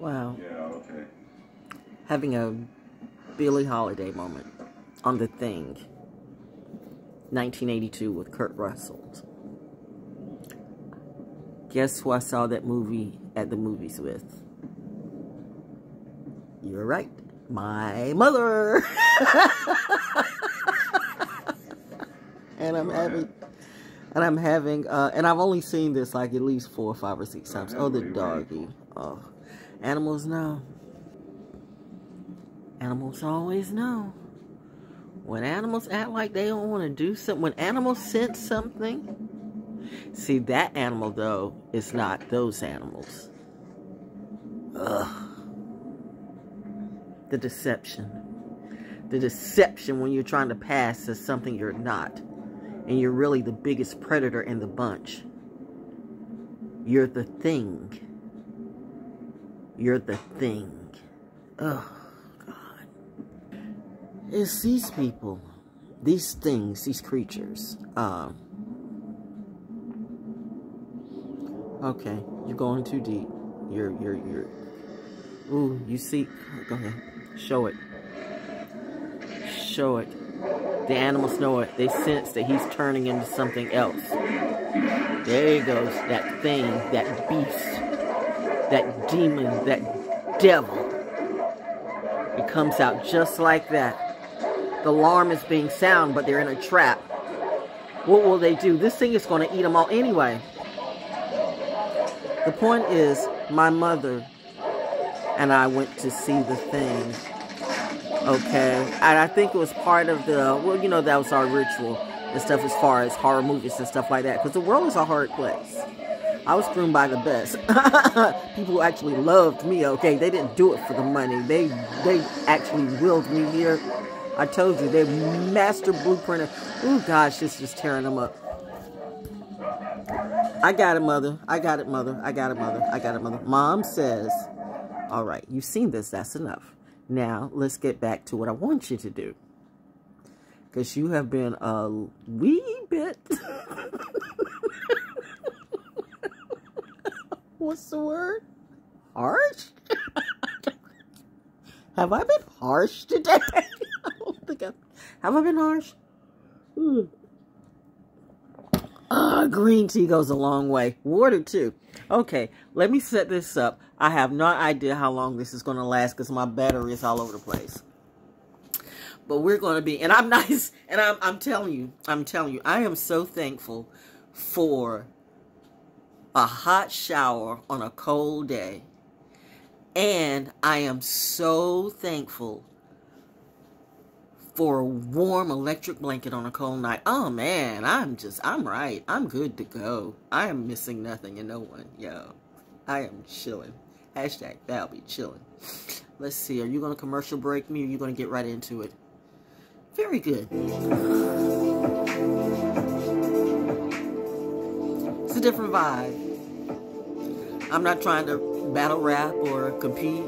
Wow. Yeah, okay. Having a Billie Holiday moment on The Thing. 1982 with Kurt Russell. Guess who I saw that movie at the movies with? You're right. My mother. and I've only seen this like at least 4 or 5 or 6 times. Oh, the doggy. Oh, animals know. Animals always know. When animals act like they don't want to do something, when animals sense something, see, that animal, though, is not those animals. Ugh. The deception. The deception when you're trying to pass as something you're not. And you're really the biggest predator in the bunch. You're the thing. You're the thing. Ugh. It's these people, these things, these creatures. Okay, you're going too deep. Ooh, you see, go ahead, show it. Show it. The animals know it. They sense that he's turning into something else. There he goes, that thing, that beast, that demon, that devil. It comes out just like that. The alarm is being sound, but they're in a trap. What will they do? This thing is going to eat them all anyway. The point is, my mother and I went to see The Thing. Okay? And I think it was part of the, well, you know, that was our ritual and stuff as far as horror movies and stuff like that. Because the world is a hard place. I was groomed by the best. People who actually loved me, okay? They didn't do it for the money. They actually willed me here. I told you, they master blueprinted. Oh gosh, this is just tearing them up. I got it, mother. I got it, mother. I got it, mother. I got it, mother. Mom says, all right, you've seen this. That's enough. Now, let's get back to what I want you to do. Because you have been a wee bit... What's the word? Harsh? Have I been harsh today? I don't think have I been harsh? Green tea goes a long way. Water too. Okay, let me set this up. I have no idea how long this is going to last because my battery is all over the place. But we're going to be, and I'm nice, and I'm telling you, I am so thankful for a hot shower on a cold day. And I am so thankful for a warm electric blanket on a cold night. Oh man, I'm right. I'm good to go. I am missing nothing and no one. Yo, I am chilling. Hashtag Val be chilling. Let's see, are you going to commercial break me or are you going to get right into it? Very good. It's a different vibe. I'm not trying to battle rap or compete.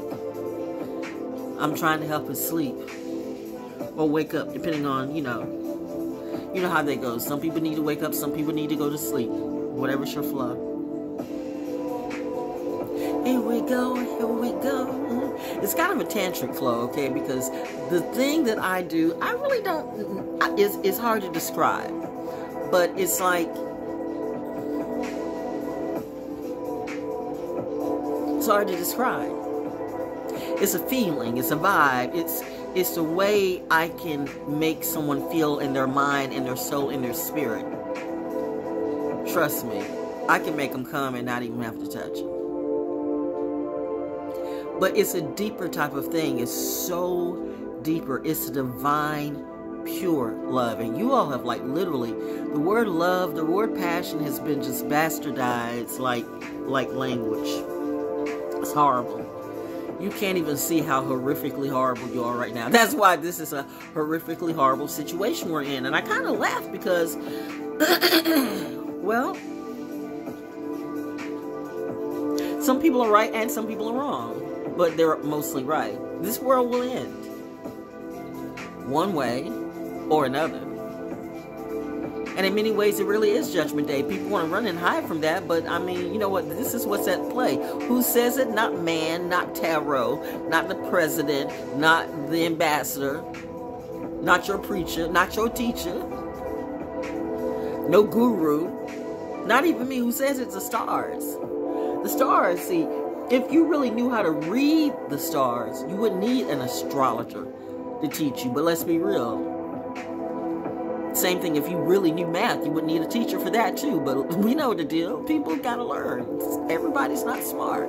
I'm trying to help us sleep or wake up, depending on, you know how that goes. Some people need to wake up, some people need to go to sleep. Whatever's your flow. Here we go, here we go. It's kind of a tantric flow, okay? Because the thing that I do, I really don't, it's hard to describe. But it's like, it's hard to describe. It's a feeling, it's a vibe, it's the way I can make someone feel in their mind, in their soul, in their spirit. Trust me, I can make them come and not even have to touch them. But it's a deeper type of thing. It's so deeper. It's a divine, pure love. And you all have, like, literally, the word love, the word passion has been just bastardized like language. It's horrible. You can't even see how horrifically horrible you are right now. That's why this is a horrifically horrible situation we're in. And I kind of laugh because, well, some people are right and some people are wrong. But they're mostly right. This world will end. One way or another. And in many ways, it really is Judgment Day. People want to run and hide from that, but I mean, you know what? This is what's at play. Who says it? Not man, not tarot, not the president, not the ambassador, not your preacher, not your teacher, no guru, not even me. Who says it's the stars? The stars, see, if you really knew how to read the stars, you wouldn't need an astrologer to teach you. But let's be real. Same thing, if you really knew math, you wouldn't need a teacher for that too. But we know the deal. People gotta learn. Everybody's not smart.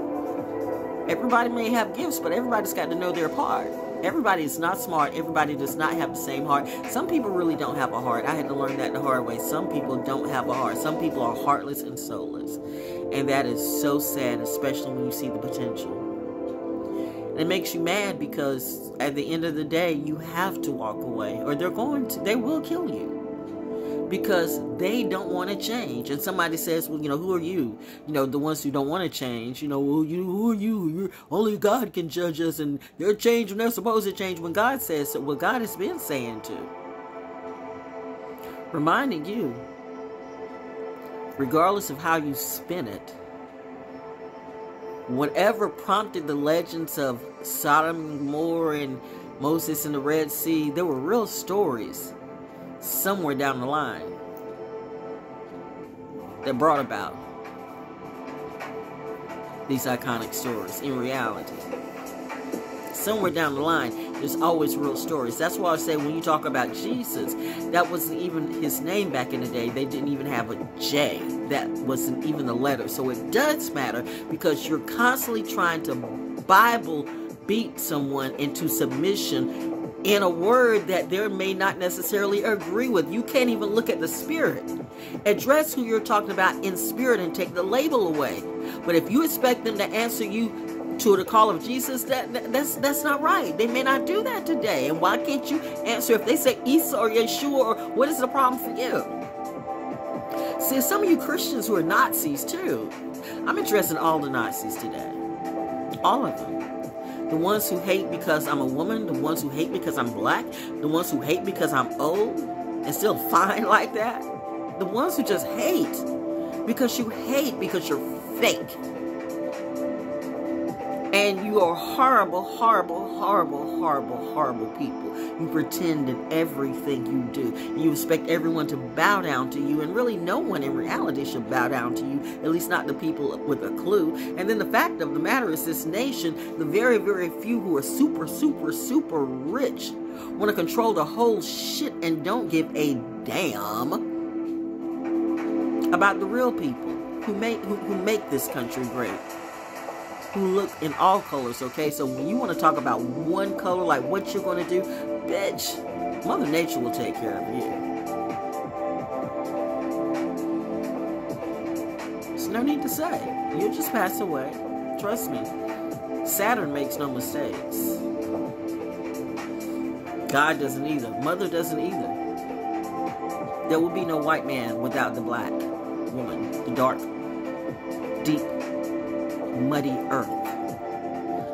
Everybody may have gifts, but everybody's got to know their part. Everybody is not smart. Everybody does not have the same heart. Some people really don't have a heart. I had to learn that the hard way. Some people don't have a heart. Some people are heartless and soulless. And that is so sad, especially when you see the potential. And it makes you mad because at the end of the day, you have to walk away, or they will kill you. Because they don't want to change. And somebody says, well, you know, who are you? You know, the ones who don't want to change. You know, well, who are you? Only God can judge us, and they're changed when they're supposed to change. When God says so, what God has been saying to. Reminding you, regardless of how you spin it, whatever prompted the legends of Sodom and Gomorrah and Moses and the Red Sea, there were real stories somewhere down the line that brought about these iconic stories in reality. Somewhere down the line, there's always real stories. That's why I say when you talk about Jesus, that wasn't even his name back in the day. They didn't even have a J. That wasn't even the letter. So it does matter because you're constantly trying to Bible beat someone into submission in a word that they may not necessarily agree with. You can't even look at the spirit. Address who you're talking about in spirit and take the label away. But if you expect them to answer you to the call of Jesus, that's not right. They may not do that today. And why can't you answer if they say Isa or Yeshua, or what is the problem for you? See, some of you Christians who are Nazis too. I'm interested in all the Nazis today. All of them. The ones who hate because I'm a woman, the ones who hate because I'm black, the ones who hate because I'm old and still fine like that, the ones who just hate because you're fake. And you are horrible, horrible, horrible, horrible, horrible people. You pretend in everything you do. You expect everyone to bow down to you, and really no one in reality should bow down to you, at least not the people with a clue. And then the fact of the matter is, this nation, the very, very few who are super, super, super rich want to control the whole shit and don't give a damn about the real people who make this country great. Who look in all colors, okay? So when you want to talk about one color, like what you're going to do, bitch, Mother Nature will take care of you. There's no need to say. You'll just pass away. Trust me. Saturn makes no mistakes. God doesn't either. Mother doesn't either. There will be no white man without the black woman, the dark, deep, muddy earth.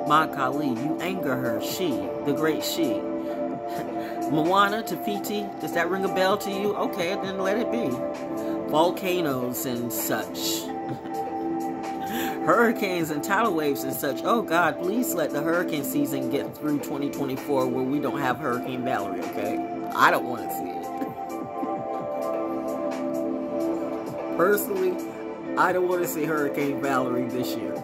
Ma Kali, you anger her. She, the great she. Moana, Tafiti, does that ring a bell to you? Okay, then let it be. Volcanoes and such. Hurricanes and tidal waves and such. Oh God, please let the hurricane season get through 2024 where we don't have Hurricane Valerie, okay? I don't want to see it. Personally, I don't want to see Hurricane Valerie this year.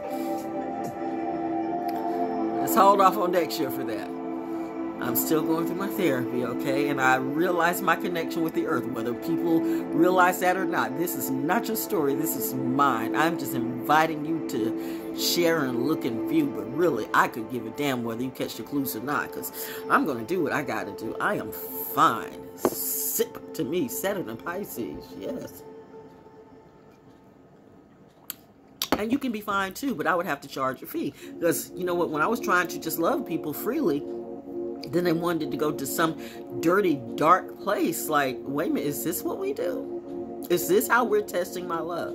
Let's hold off on next year for that. I'm still going through my therapy, okay? And I realize my connection with the earth, whether people realize that or not. This is not your story. This is mine. I'm just inviting you to share and look and view. But really, I could give a damn whether you catch the clues or not, because I'm going to do what I got to do. I am fine. Sip to me, Saturn and Pisces. Yes. And you can be fine too, but I would have to charge a fee. Because, you know what, when I was trying to just love people freely, then they wanted to go to some dirty, dark place. Like, wait a minute, is this what we do? Is this how we're testing my love?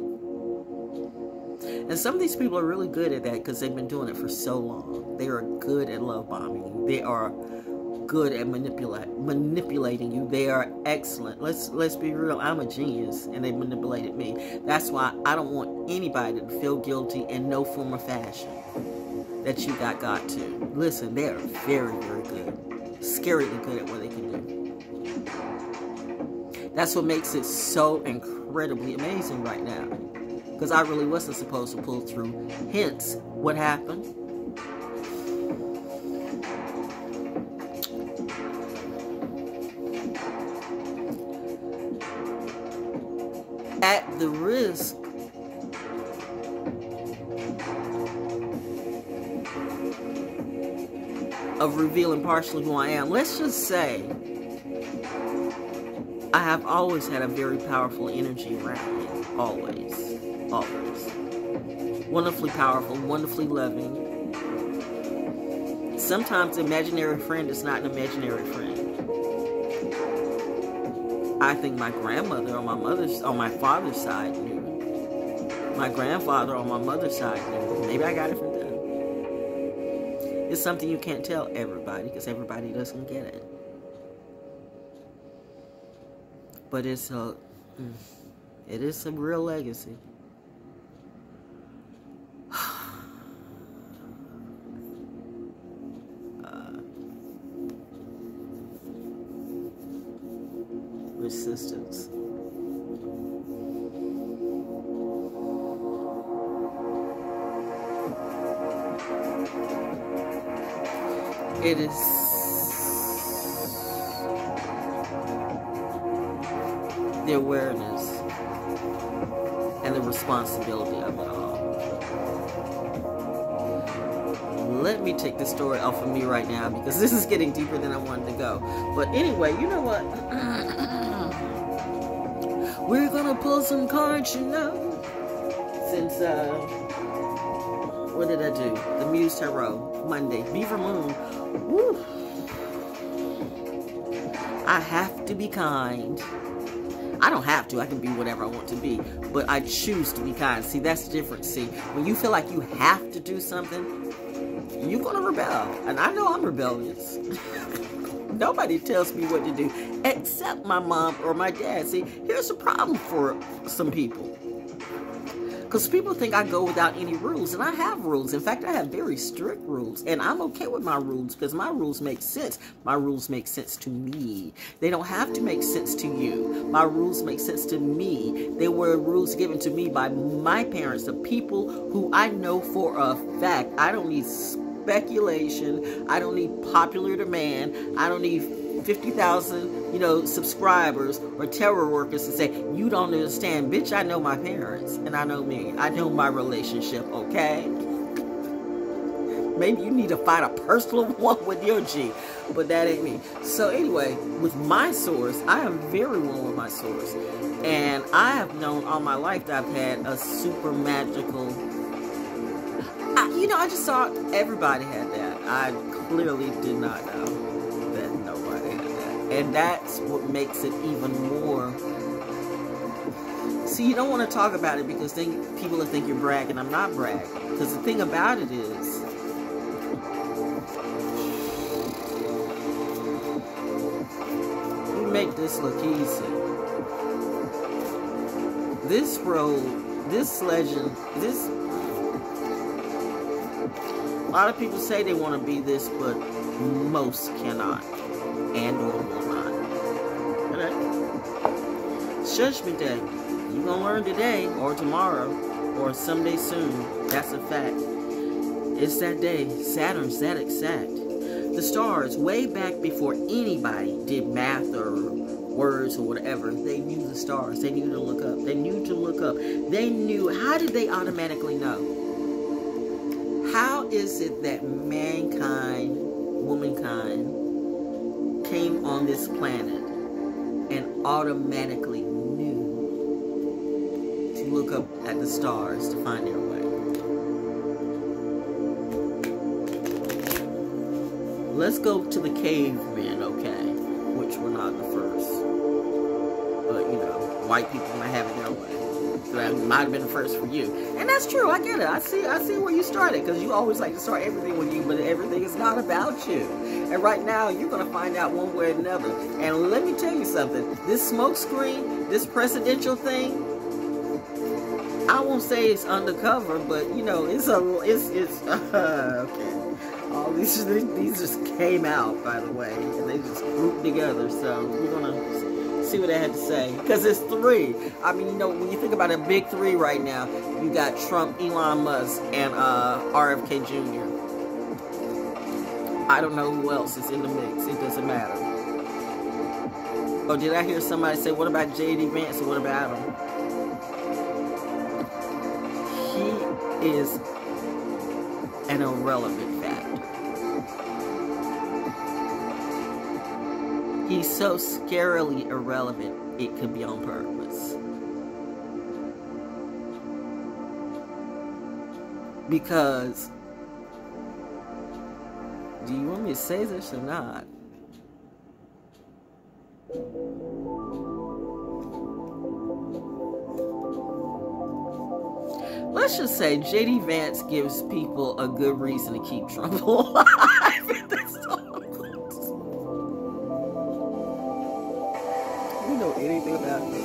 And some of these people are really good at that because they've been doing it for so long. They are good at love bombing. They are good at manipulating you. They are excellent. Let's be real. I'm a genius, and they manipulated me. That's why I don't want anybody to feel guilty in no form or fashion that you got to. Listen, they are very, very good. Scarily good at what they can do. That's what makes it so incredibly amazing right now. Because I really wasn't supposed to pull through. Hence, what happened? At the risk of revealing partially who I am, let's just say I have always had a very powerful energy around me. Always. Always. Wonderfully powerful, wonderfully loving. Sometimes an imaginary friend is not an imaginary friend. I think my grandmother on my father's side knew. My grandfather on my mother's side knew. Maybe I got it from them. It's something you can't tell everybody because everybody doesn't get it. But it is some real legacy. Resistance. It is the awareness and the responsibility of it all. Let me take the story off of me right now because this is getting deeper than I wanted to go. But anyway, you know what? We're gonna pull some cards, you know. Since, what did I do? The Muse Tarot, Monday. Beaver Moon. Woo. I have to be kind. I don't have to. I can be whatever I want to be. But I choose to be kind. See, that's different. See, when you feel like you have to do something, you're gonna rebel. And I know I'm rebellious. Nobody tells me what to do except my mom or my dad. See, here's a problem for some people. Because people think I go without any rules, and I have rules. In fact, I have very strict rules, and I'm okay with my rules because my rules make sense. My rules make sense to me. They don't have to make sense to you. My rules make sense to me. They were rules given to me by my parents, the people who I know for a fact. I don't need speculation. I don't need popular demand. I don't need 50,000, subscribers or terror workers to say, you don't understand. Bitch, I know my parents and I know me. I know my relationship, okay? Maybe you need to find a personal one with your G, but that ain't me. So anyway, with my source, I am very well with my source. And I have known all my life that I've had a super magical... I just thought everybody had that. I clearly did not know that nobody had that. And that's what makes it even more... See, you don't want to talk about it because then people will think you're bragging. I'm not bragging. Because the thing about it is... you make this look easy. This road, this legend, this... A lot of people say they want to be this, but most cannot and or will not. Okay? It's Judgment Day. You're going to learn today or tomorrow or someday soon. That's a fact. It's that day. Saturn's that exact. The stars, way back before anybody did math or words or whatever, they knew the stars. They knew to look up. They knew to look up. They knew. How did they automatically know? How is it that mankind, womankind, came on this planet and automatically knew to look up at the stars to find their way? Let's go to the cavemen, okay? Which were not the first. But, white people might have it their way. that might have been the first for you. And that's true. I get it. I see where you started, because you always like to start everything with you, but everything is not about you. And right now, you're going to find out one way or another. And let me tell you something. This smoke screen, this presidential thing, I won't say it's undercover, but you know, it's okay. All these just came out, by the way, and they just grouped together. So we're gonna see what they had to say, because it's three. I mean, you know, when you think about a big three right now, you got Trump, Elon Musk, and RFK Jr. I don't know who else is in the mix. It doesn't matter. Oh, did I hear somebody say, what about J.D. Vance, or what about him? He is an irrelevant factor. He's so scarily irrelevant, it could be on purpose. Because, do you want me to say this or not? Let's just say J.D. Vance gives people a good reason to keep Trump alive. That's all. You know anything about it?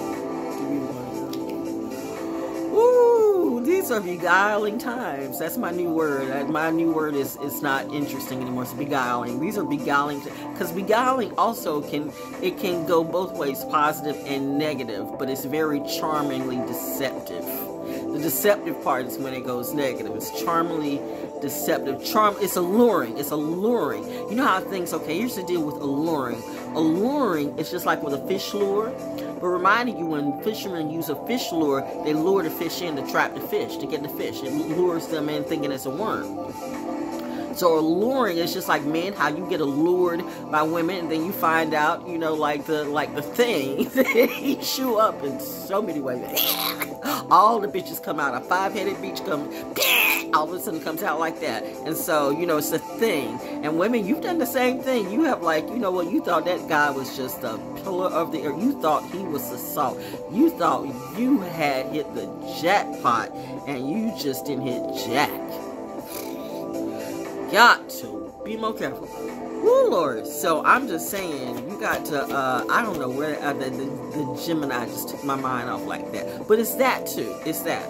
Ooh, these are beguiling times. That's my new word. My new word is not interesting anymore. It's beguiling. These are beguiling, because beguiling also can go both ways, positive and negative, but it's very charmingly deceptive. The deceptive part is when it goes negative. It's charmingly deceptive. It's alluring. It's alluring. You know how things, okay, here's the deal with alluring. Alluring is just like with a fish lure. But reminding you, when fishermen use a fish lure, they lure the fish in to trap the fish, to get the fish. It lures them in thinking it's a worm. So alluring is just like men, how you get allured by women, and then you find out, you know, like the thing that eats you up in so many ways. All the bitches come out. A five-headed bitch comes, all of a sudden comes out like that. And so, you know, it's a thing. And women, you've done the same thing. You have, like, you know what, you thought that guy was just a pillar of the earth. You thought he was the salt. You thought you had hit the jackpot, and you just didn't hit jack. Got to be more careful. Woo, Lord. So I'm just saying, you got to, I don't know where the Gemini just took my mind off like that. But it's that too. It's that.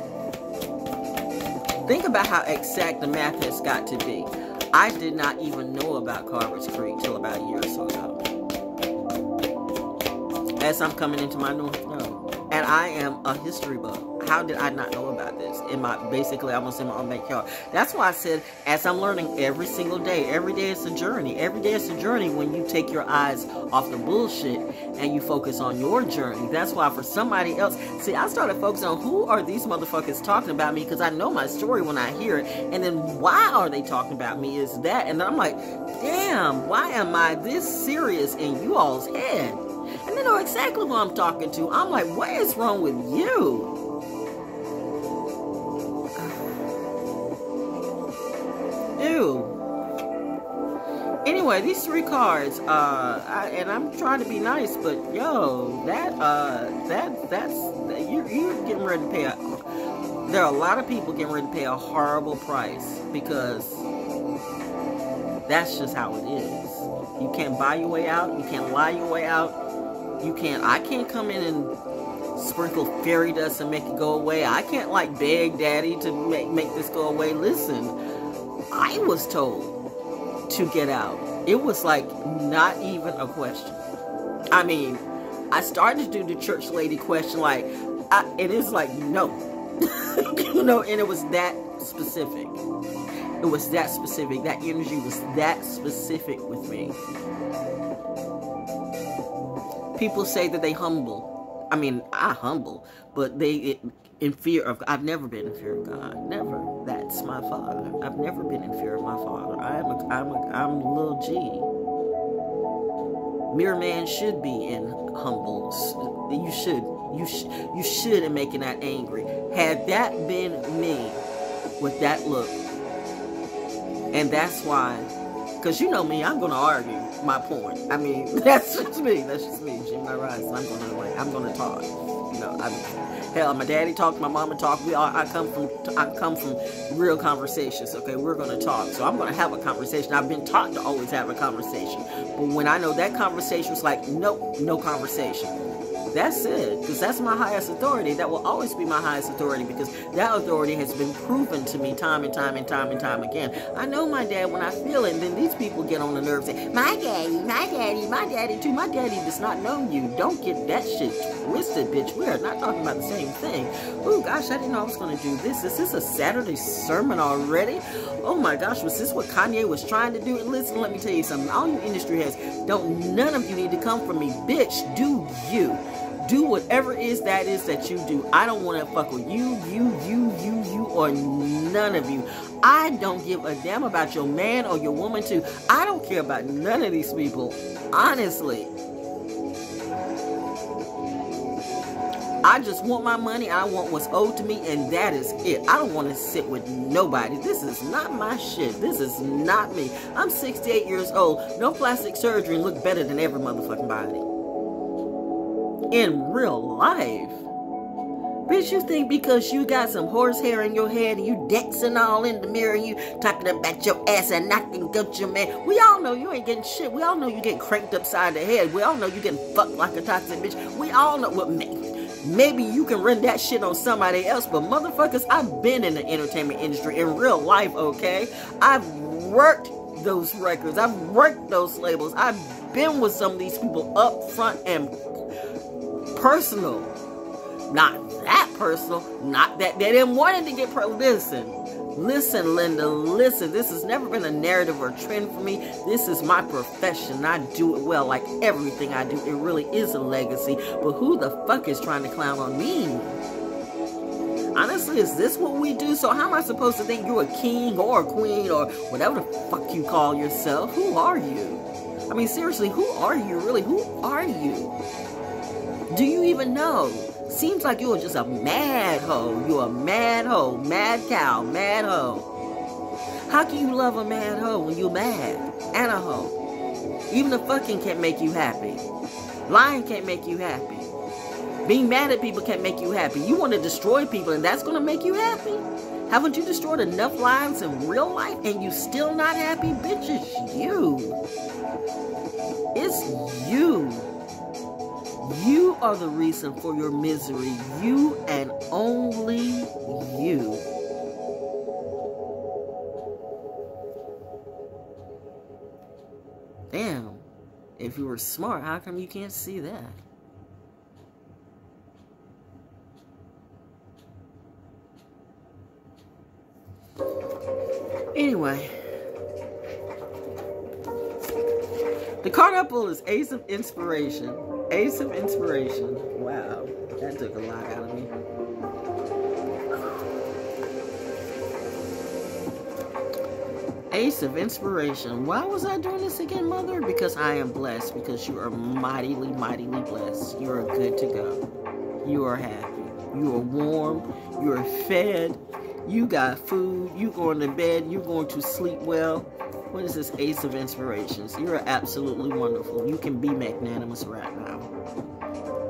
Think about how exact the math has got to be. I did not even know about Carver's Creek till about a year or so ago. As I'm coming into my new home. And I am a history buff. How did I not know about this? Basically almost in my own backyard. That's why I said, as I'm learning every single day, every day it's a journey. Every day it's a journey when you take your eyes off the bullshit and you focus on your journey. That's why for somebody else, see, I started focusing on who are these motherfuckers talking about me, because I know my story when I hear it. And then why are they talking about me is that. And I'm like, damn, why am I this serious in you all's head? And they know exactly who I'm talking to. I'm like, what is wrong with you? Ew. Anyway, these three cards, and I'm trying to be nice, but yo, you're getting ready to pay there are a lot of people getting ready to pay a horrible price, because that's just how it is. You can't buy your way out. You can't lie your way out. I can't come in and sprinkle fairy dust and make it go away. I can't, like, beg daddy to make this go away. Listen, I was told to get out. It was like not even a question. I mean, I started to do the church lady question, like, it is like, no. You know, and it was that specific. It was that specific. That energy was that specific with me. People say that they humble. I mean, I humble, but in fear of, I've never been in fear of God. Never. That's my father. I've never been in fear of my father. I'm a little G. Mere man should be in humbles. You should in making that angry. Had that been me with that look, and that's why Because you know me, I'm going to argue my point. I mean, that's just me. That's just me. Gemini rising. I'm going to talk. You know, hell, my daddy talked, my mama talked. I come from real conversations. Okay, we're going to talk. So I'm going to have a conversation. I've been taught to always have a conversation. But when I know that conversation was like, nope, no conversation. That's it, because that's my highest authority. That will always be my highest authority, because that authority has been proven to me time and time and time and time again. I know my dad when I feel it, and then these people get on the nerves and say, my daddy too. My daddy does not know you. Don't get that shit twisted, bitch. We're not talking about the same thing. Oh gosh, I didn't know I was going to do this. Is this a Saturday sermon already? Oh my gosh, was this what Kanye was trying to do? Listen, let me tell you something. All you industry heads, none of you need to come from me. Bitch, do you. Do whatever it is that you do. I don't want to fuck with you, or none of you. I don't give a damn about your man or your woman too. I don't care about none of these people. Honestly. I just want my money. I want what's owed to me, and that is it. I don't want to sit with nobody. This is not my shit. This is not me. I'm 68 years old. No plastic surgery and look better than every motherfucking body. In real life. Bitch, you think because you got some horsehair in your head and you dancing all in the mirror and you talking about your ass and knocking out your man. We all know you ain't getting shit. We all know you getting cranked upside the head. We all know you getting fucked like a toxic bitch. We all know what maybe you can run that shit on somebody else, but motherfuckers, I've been in the entertainment industry in real life, okay? I've worked those records. I've worked those labels. I've been with some of these people up front and personal. Not that personal. Not that they didn't want it to get Listen, Linda, listen. This has never been a narrative or trend for me. This is my profession. I do it well, like everything I do. It really is a legacy. But who the fuck is trying to clown on me? Honestly, is this what we do? So how am I supposed to think you're a king or a queen or whatever the fuck you call yourself? Who are you? I mean, seriously, who are you really? Who are you? Do you even know? Seems like you're just a mad hoe. You're a mad hoe. Mad cow. Mad hoe. How can you love a mad hoe when you're mad? And a hoe. Even the fucking can't make you happy. Lying can't make you happy. Being mad at people can't make you happy. You want to destroy people and that's going to make you happy? Haven't you destroyed enough lives in real life and you still not happy? Bitch, it's you. It's you. You are the reason for your misery. You and only you. Damn. If you were smart, how come you can't see that? Anyway. The card I pulled is Ace of Inspiration. Ace of Inspiration. Wow. That took a lot out of me. Ace of Inspiration. Why was I doing this again, Mother? Because I am blessed. Because you are mightily, mightily blessed. You are good to go. You are happy. You are warm. You are fed. You got food. You going to bed. You're going to sleep well. What is this Ace of Inspirations? You are absolutely wonderful. You can be magnanimous right now.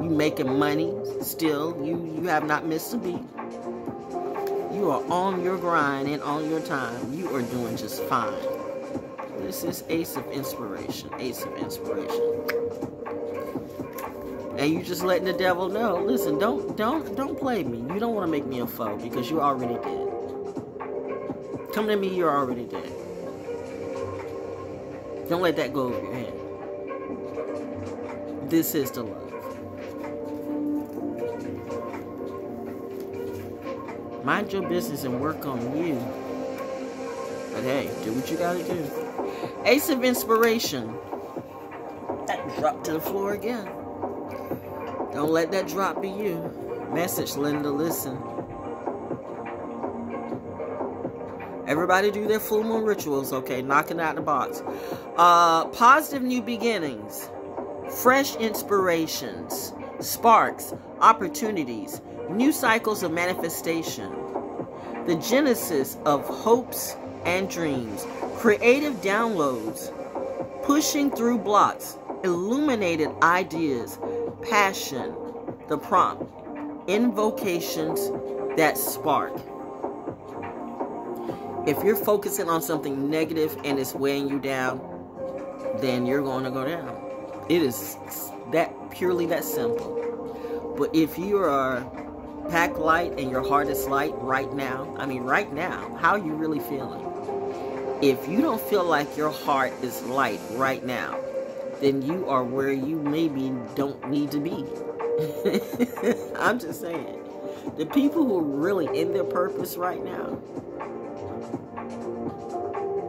You making money still. You have not missed a beat. You are on your grind and on your time. You are doing just fine. This is Ace of Inspiration. Ace of Inspiration. And you just letting the devil know. Listen, don't play me. You don't want to make me a foe because you're already dead. Come to me, you're already dead. Don't let that go over your head. This is the love. Mind your business and work on you. But hey, do what you gotta do. Ace of Inspiration. That dropped to the floor again. Don't let that drop be you. Message, Linda, listen. Everybody do their full moon rituals, okay? Knocking out the box. Positive new beginnings. Fresh inspirations. Sparks. Opportunities. New cycles of manifestation. The genesis of hopes and dreams. Creative downloads, pushing through blocks, illuminated ideas, passion, the prompt, invocations that spark. If you're focusing on something negative and it's weighing you down, then you're going to go down. It is that purely that simple. But if you are pack light and your heart is light right now, how are you really feeling? If you don't feel like your heart is light right now, then you are where you maybe don't need to be. I'm just saying. The people who are really in their purpose right now,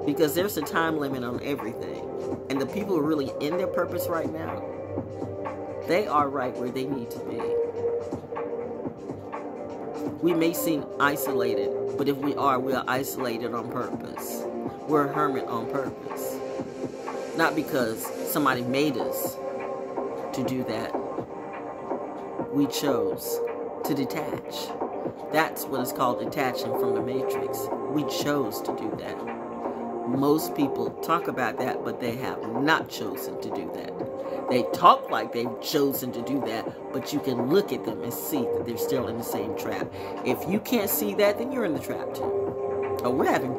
because there's a time limit on everything, and the people who are really in their purpose right now, they are right where they need to be. We may seem isolated, but if we are isolated on purpose. We're a hermit on purpose. Not because somebody made us to do that. We chose to detach. That's what is called detaching from the matrix. We chose to do that. Most people talk about that, but they have not chosen to do that. They talk like they've chosen to do that, but you can look at them and see that they're still in the same trap. If you can't see that, then you're in the trap too. Oh, we're having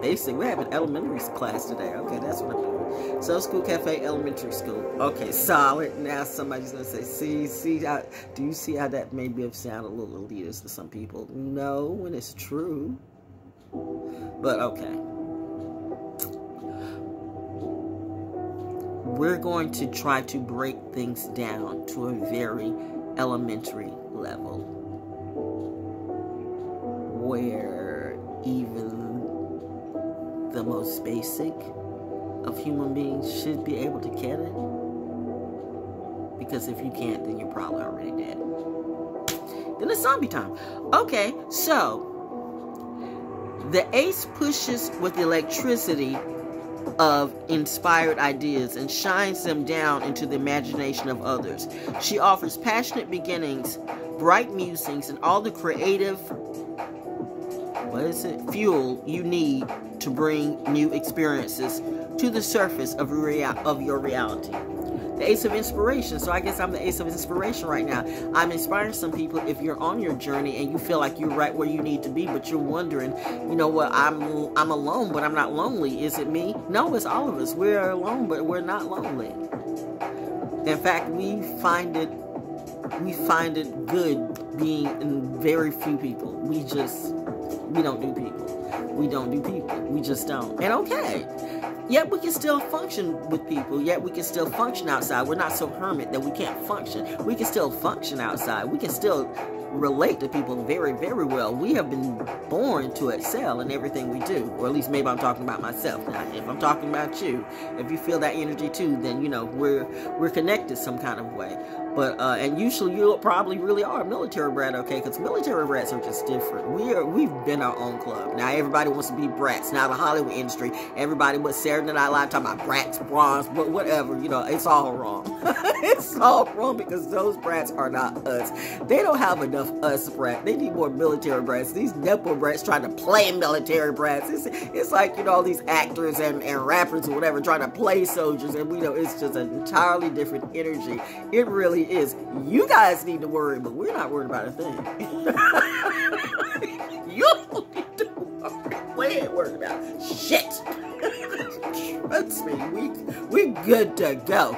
elementary class today. Okay, that's what I'm doing. So School Cafe, elementary school. Okay, solid. Now somebody's going to say, do you see how that maybe have sounded a little elitist to some people? No, when it's true. But okay. We're going to try to break things down to a very elementary level, where even the most basic of human beings should be able to get it. Because if you can't, then you're probably already dead. Then it's zombie time. Okay, so the ace pushes with the electricity of inspired ideas and shines them down into the imagination of others. She offers passionate beginnings, bright musings, and all the creative fuel you need to bring new experiences to the surface of your reality. The ace of inspiration. So I guess I'm the ace of inspiration right now. I'm inspiring some people. If you're on your journey and you feel like you're right where you need to be, but you're wondering, you know what, I'm alone, but I'm not lonely. Is it me? No, it's all of us. We're alone, but we're not lonely. In fact, we find it good being in very few people. We don't do people. We don't do people. We just don't. And okay. Yet we can still function with people. Yet we can still function outside. We're not so hermit that we can't function. We can still function outside. We can still relate to people very, very well. We have been born to excel in everything we do. Or at least maybe I'm talking about myself. Now, if I'm talking about you, if you feel that energy too, then, you know, we're connected some kind of way. But, and usually you probably really are a military brat, okay? Because military brats are just different. We've been our own club. Now, everybody wants to be brats. Now, the Hollywood industry, everybody but Saturday Night Live talking about brats, bronze, but whatever, you know, it's all wrong. It's all wrong because those brats are not us. They don't have enough us brats. They need more military brats. These Nepo brats trying to play military brats. It's like, you know, all these actors and rappers or whatever trying to play soldiers, and we know it's just an entirely different energy. It really is. You guys need to worry, but we're not worried about a thing. You don't need to worry. We ain't worried about shit. Trust me, we good to go.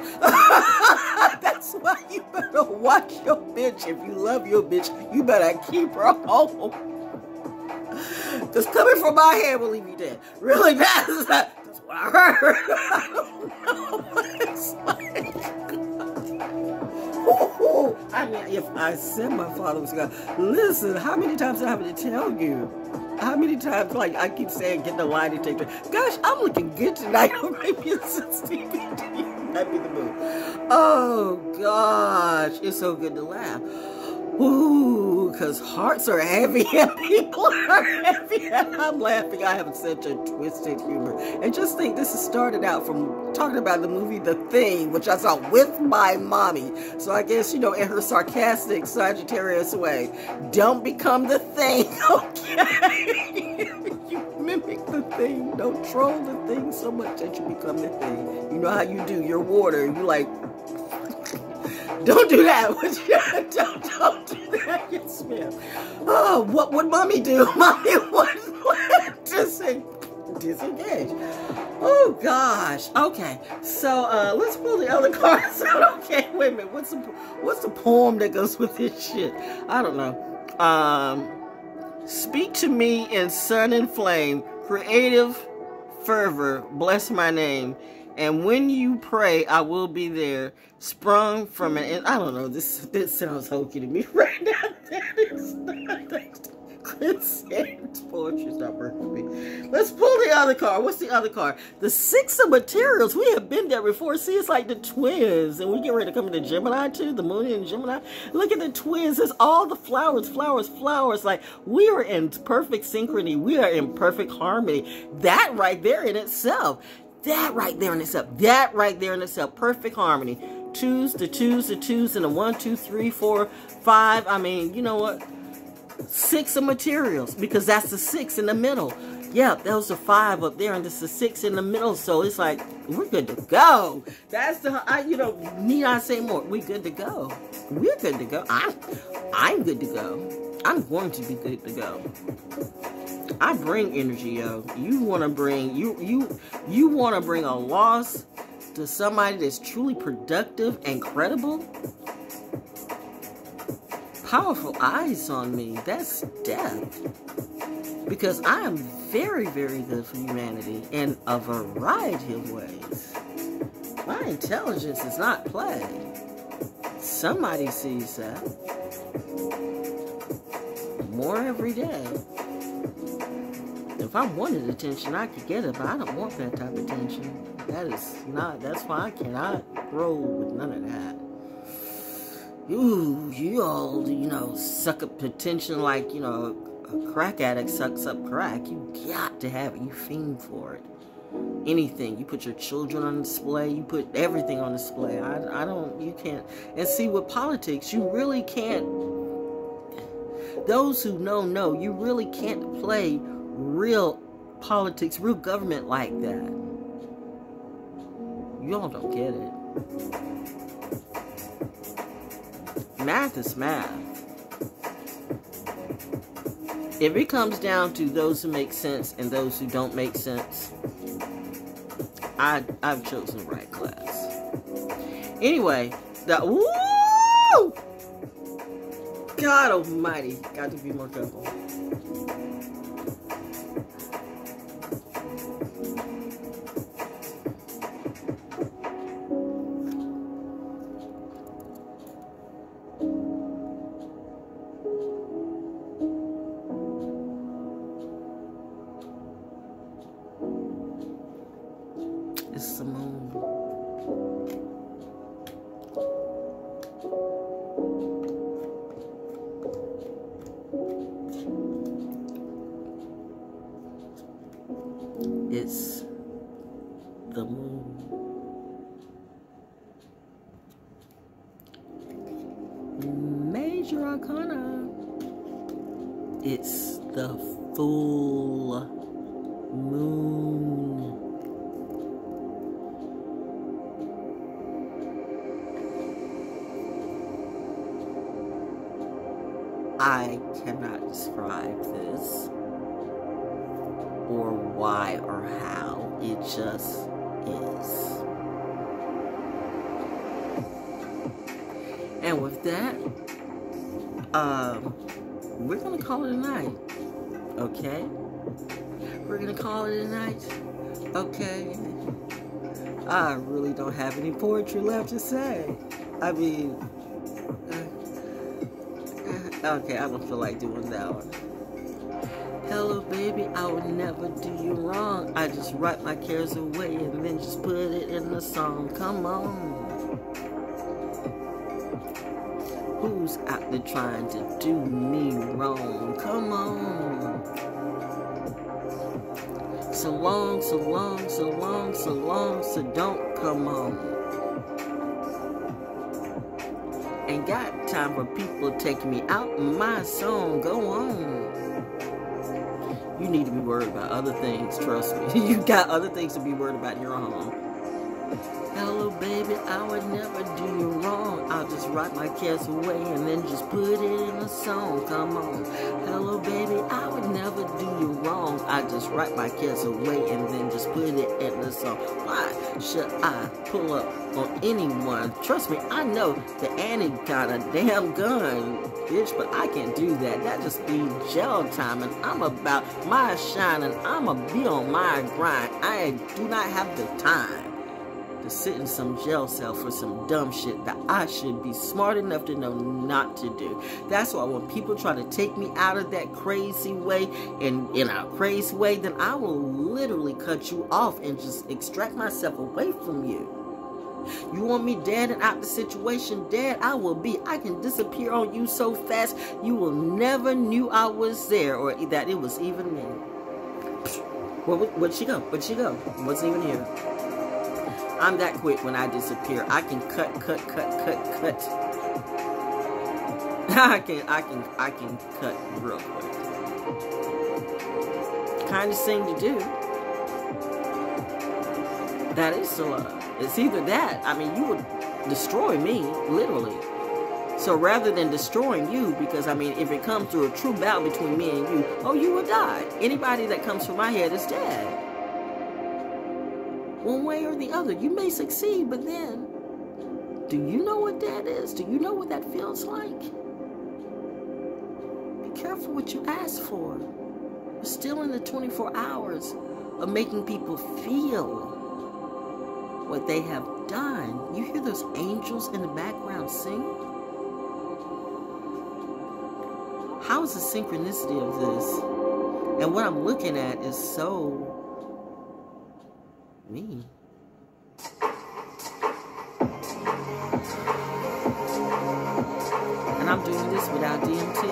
That's why you better watch your bitch. If you love your bitch, you better keep her home. Because coming from my head will leave you dead. Really bad. That's what I heard. I don't know what it's like. I mean, if I said my father was God, listen, how many times do I have to tell you? How many times, like, I keep saying, get the lie detector. Gosh, I'm looking good tonight. Maybe it's DVD. That'd be the move. Oh, gosh. It's so good to laugh. Ooh, because hearts are heavy and people are heavy. And I'm laughing. I have such a twisted humor. And just think, this has started out from talking about the movie The Thing, which I saw with my mommy. So I guess, you know, in her sarcastic Sagittarius way, don't become the thing, okay? You mimic the thing. Don't troll the thing so much that you become the thing. You know how you do your water. You like, don't do that. Don't do that. You smell. Oh, what would mommy do? Mommy would disengage. Oh gosh. Okay. So let's pull the other cards out. Okay, wait a minute. What's the poem that goes with this shit? I don't know. Speak to me in sun and flame, creative fervor, bless my name. And when you pray, I will be there, sprung from an... I don't know, this sounds hokey to me right now. That is not... Poetry's not working for me. Let's pull the other card. What's the other card? The Six of Materials. We have been there before. See, it's like the twins. And we get ready to come into Gemini too. The moon in Gemini. Look at the twins. It's all the flowers, flowers, flowers. Like, we are in perfect synchrony. We are in perfect harmony. That right there in itself. That right there in itself. That right there in itself. Perfect harmony. Twos, the twos, the twos, and the 1, 2, 3, 4, 5. I mean, you know what? Six of Materials, because that's the 6 in the middle. Yeah, that was the 5 up there, and this is the 6 in the middle. So it's like, we're good to go. That's the, need I say more? We're good to go. We're good to go. I'm good to go. I'm going to be good to go. I bring energy, yo. You want to bring, you want to bring a loss to somebody that's truly productive and credible? Powerful eyes on me. That's death. Because I am very, very good for humanity in a variety of ways. My intelligence is not play. Somebody sees that. More every day. If I wanted attention, I could get it, but I don't want that type of attention. That's why I cannot roll with none of that. Ooh, you all, suck up attention like, a crack addict sucks up crack. You got to have it. You fiend for it. Anything. You put your children on display. You put everything on display. You can't. And see, with politics, you really can't. Those who know, you really can't play real politics, real government like that. You all don't get it. Math is math. If it comes down to those who make sense and those who don't make sense, I've chosen the right class. Anyway, woo! God almighty, got to be more careful. It's the moon. It's the moon. Major Arcana. It's the full moon. I cannot describe this or why or how. It just is. And with that, we're gonna call it a night. Okay? We're gonna call it a night. Okay? I really don't have any poetry left to say. I mean, okay, I don't feel like doing that one. Hello, baby, I would never do you wrong. I just write my cares away and then just put it in the song. Come on. Who's out there trying to do me wrong? Come on. So long, so long, so long, so long, so don't come on. Ain't got time for people taking me out in my song. Go on. You need to be worried about other things, trust me. You got other things to be worried about in your home. Hello, baby, I would never do you wrong. I'll just write my cares away and then just put it in a song. Come on. Hello, baby, I would never do you wrong. I just write my cares away and then just put it in a song. Why should I pull up on anyone? Trust me, I know the Annie got a damn gun, bitch, but I can't do that. That just be jail time, and I'm about my shine, and I'ma be on my grind. I do not have the time to sit in some jail cell for some dumb shit that I should be smart enough to know not to do. That's why when people try to take me out of that crazy way, and in a crazy way, then I will literally cut you off and just extract myself away from you. You want me dead and out the situation? Dead I will be. I can disappear on you so fast you will never knew I was there or that it was even me. Where'd she go? Where'd she go? Wasn't even here. I'm that quick when I disappear. I can cut. I can cut real quick. Kindest thing to do. That is so. It's either that. I mean, you would destroy me, literally. So rather than destroying you, because I mean, if it comes to a true battle between me and you, oh, you will die. Anybody that comes from my head is dead. One way or the other, you may succeed, but then, do you know what that is? Do you know what that feels like? Be careful what you ask for. We're still in the 24 hours of making people feel what they have done. You hear those angels in the background sing? How is the synchronicity of this? And what I'm looking at is so me. And I'm doing this without DMT.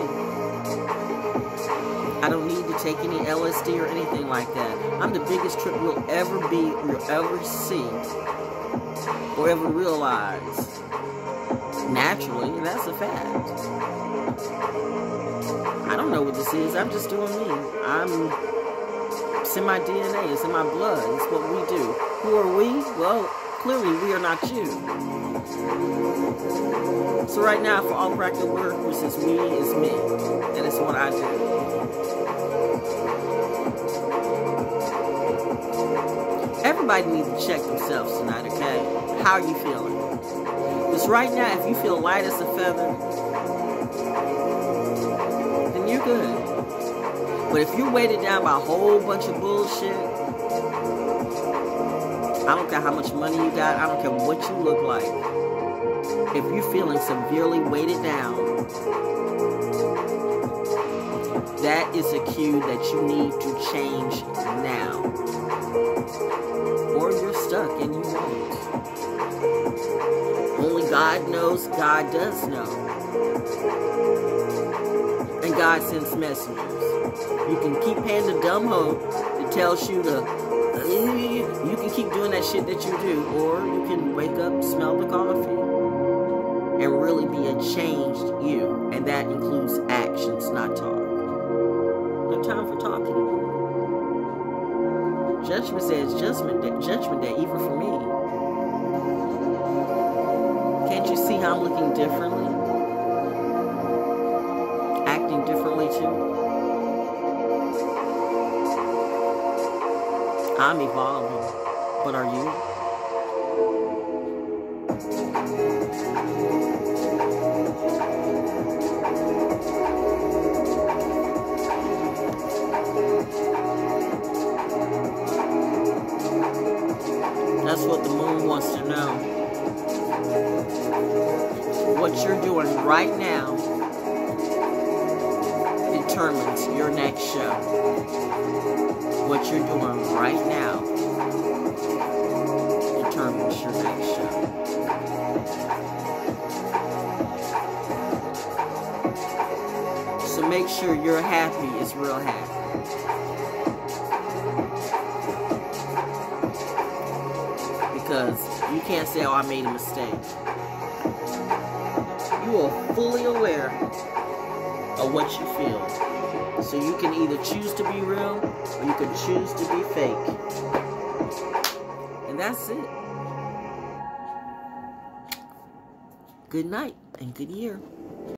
I don't need to take any LSD or anything like that. I'm the biggest trip you'll ever be, you'll ever see, or ever realize. Naturally, and that's a fact. I don't know what this is. I'm just doing me. It's in my DNA. It's in my blood. It's what we do. Who are we? Well, clearly we are not you. So right now, for all practical purposes, me is me. And it's what I do. Everybody needs to check themselves tonight, okay? How are you feeling? Because right now, if you feel light as a feather, then you're good. But if you're weighted down by a whole bunch of bullshit, I don't care how much money you got, I don't care what you look like. If you're feeling severely weighted down, that is a cue that you need to change now. Or you're stuck and you won't. Only God knows, God does know. And God sends messengers. You can keep paying the dumb hoe that tells you to, you can keep doing that shit that you do, or you can wake up, smell the coffee, and really be a changed you. And that includes actions, not talk. No time for talking anymore. Judgment says judgment day, even for me. Can't you see how I'm looking differently? Acting differently too? I'm evolving, but are you? That's what the moon wants to know. What you're doing right now determines your next show. What you're doing right now determines your next show. So make sure you're happy is real happy. Because you can't say, oh, I made a mistake. You are fully aware of what you feel. So you can either choose to be real or you can choose to be fake. And that's it. Good night and good year.